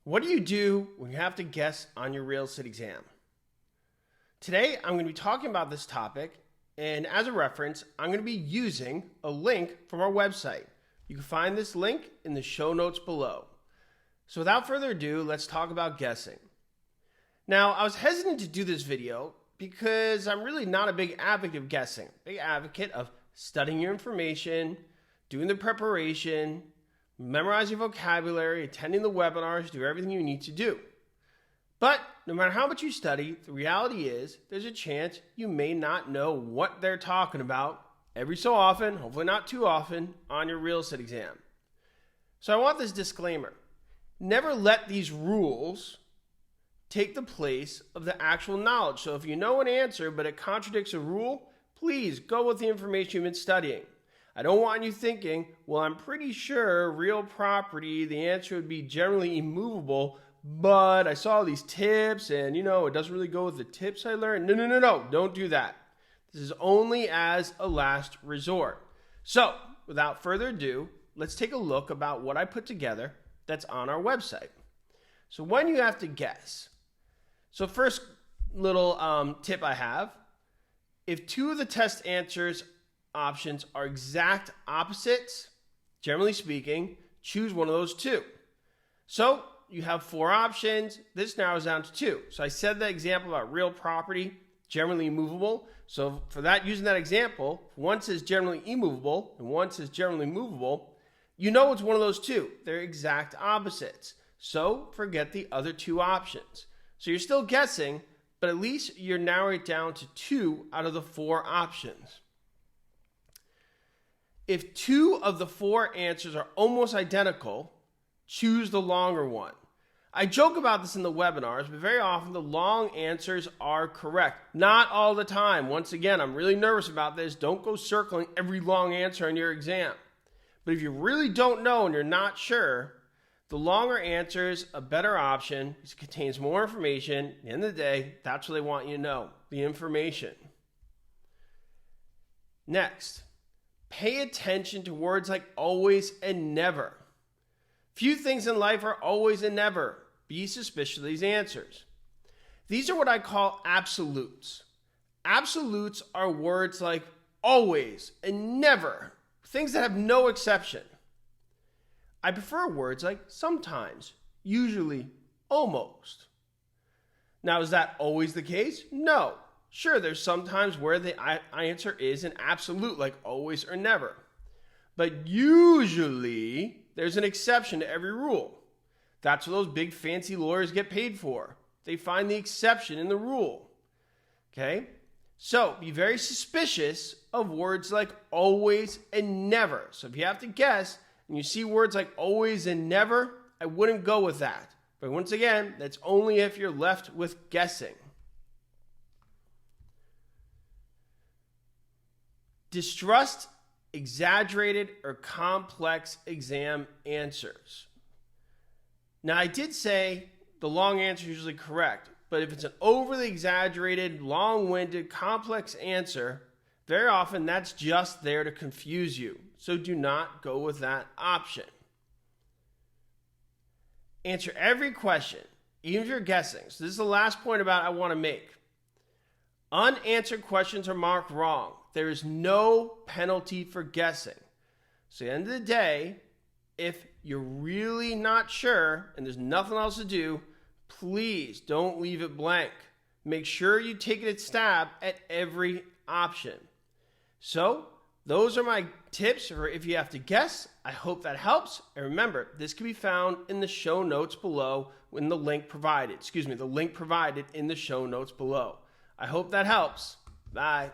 What do you do when you have to guess on your real estate exam? Today, I'm going to be talking about this topic, and as a reference, I'm going to be using a link from our website. You can find this link in the show notes below. So without further ado, let's talk about guessing. Now, I was hesitant to do this video because I'm really not a big advocate of guessing. Big advocate of studying your information, doing the preparation, memorize your vocabulary, attending the webinars, do everything you need to do. But no matter how much you study, the reality is there's a chance you may not know what they're talking about every so often, hopefully not too often, on your real estate exam. So I want this disclaimer. Never let these rules take the place of the actual knowledge. So if you know an answer but it contradicts a rule, please go with the information you've been studying. I don't want you thinking, well, I'm pretty sure real property, the answer would be generally immovable, but I saw these tips and, it doesn't really go with the tips I learned. No. Don't do that. This is only as a last resort. So, without further ado, let's take a look about what I put together that's on our website. So when you have to guess. So first little tip I have, if two of the test answers options are exact opposites, generally speaking, choose one of those two. So you have 4 options. This narrows down to 2. So I said the example about real property, generally immovable. So for that, using that example, one says generally immovable and one says generally movable, you know it's one of those two. They're exact opposites. So forget the other 2 options. So you're still guessing, but at least you're narrowing it down to 2 out of the 4 options. If 2 of the 4 answers are almost identical, choose the longer one. I joke about this in the webinars, but very often the long answers are correct. Not all the time. Once again, I'm really nervous about this. Don't go circling every long answer on your exam. But if you really don't know and you're not sure, the longer answer is a better option. It contains more information. At the end of the day, that's what they want you to know, the information. Next. Pay attention to words like always and never. Few things in life are always and never. Be suspicious of these answers. These are what I call absolutes. Absolutes are words like always and never, things that have no exception. I prefer words like sometimes, usually, almost. Now, is that always the case? No. Sure, there's some times where the answer is an absolute, like always or never. But usually, there's an exception to every rule. That's what those big fancy lawyers get paid for. They find the exception in the rule. Okay? So, be very suspicious of words like always and never. So, if you have to guess and you see words like always and never, I wouldn't go with that. But once again, that's only if you're left with guessing. Distrust exaggerated or complex exam answers. Now, I did say the long answer is usually correct, but if it's an overly exaggerated, long-winded, complex answer, very often that's just there to confuse you. So do not go with that option. Answer every question, even if you're guessing. So this is the last point about I want to make. Unanswered questions are marked wrong. There is no penalty for guessing. So at the end of the day, if you're really not sure and there's nothing else to do, please don't leave it blank. Make sure you take a stab at every option. So those are my tips for if you have to guess. I hope that helps. And remember, this can be found in the show notes below in the link provided. The link provided in the show notes below. I hope that helps. Bye.